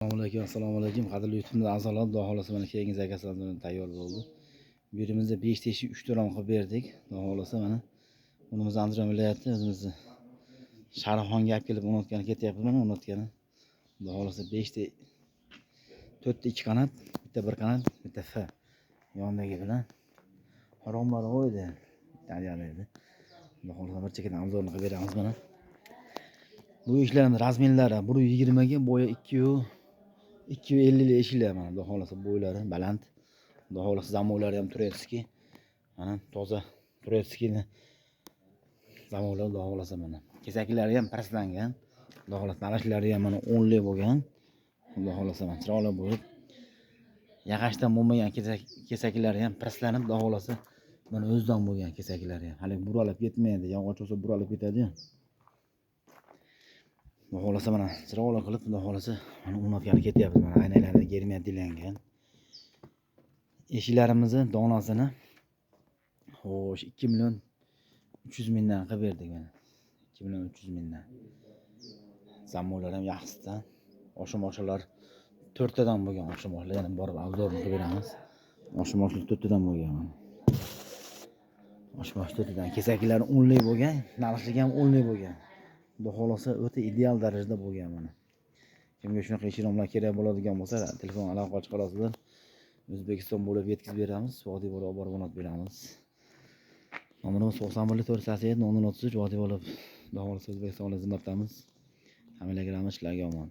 Assalomu alaykum. Qadrli YouTube a'zolar, Xudo xolasa mana keyingi zakazlarimiz tayyor bo'ldi. Bu yerimizda 5 teshik 3 to'lam qilib berdik. Xudo xolasa mana unimiz Andijon viloyati o'zimizni Sharixonga olib kelib o'rnatgani ketyapmiz mana o'rnatgani. Xudo xolasa 5 ta 4 ta 2 qanot, bitta 1 qanot, bitta F. Yondagi bilan haromlar qo'ydi. Tayyorlaydi. Xudo xolasa bir chekkadan obzorni qilib beramiz mana. Bu ishlarimiz razmerlari 1.20 ga bo'yi 250 eshiklar mana Xudo xolasa bo'ylari baland. Xudo xolasa zamovlari ham Turetskiy. Mana toza Turetskiyni zamovlar Xudo xolasa mana. Kesaklari ham praslangan. Xudo xolasa narashlari ham mana 10 li bo'lgan. Xudo xolasa mana chiroyli bo'lib. Yaqashdan bo'lmagan kesaklari ham praslanib Xudo xolasa mana o'zidan bo'lgan kesaklari ham. Hali buralib ketmaydi. Yog'och olsa buralib ketadi. Xudo xolasa mana chiroyli qilib Xudo xolasa mana o'rnatgani ketyapmiz. Mana aynalarida germiyadilangan. Eshiklarimizni donasini xo'sh 2 million 300 mingdan qilib berdik mana. 2 million 300 mingdan. Zamovlar ham yaxshisidan. Oshimoshlar 4 tadan bo'lgan oshimoshlar, yana borib obzorni qilib beramiz. Oshimoshlar 4 tadan bo'lgan mana. Oshimosh 4 tadan, kesaklari 10 li bo'lgan, narxligi ham 10 li bo'lgan. Xudo xolasa o'ta ideal darajada bo'lgan mana. Kimga shunaqa eshiklar kerak bo'ladigan bo'lsa, telefon aloqa chiqarasizlar. O'zbekiston bo'ylab yetkazib beramiz, vodiy bo'lib borib o'rnatib beramiz. Nomerimiz 91 487 0033 vodiy bo'lib Xudo xolasa O'zbekistonga xizmatdamiz. Hammalarga rahmat, ishlarga omon.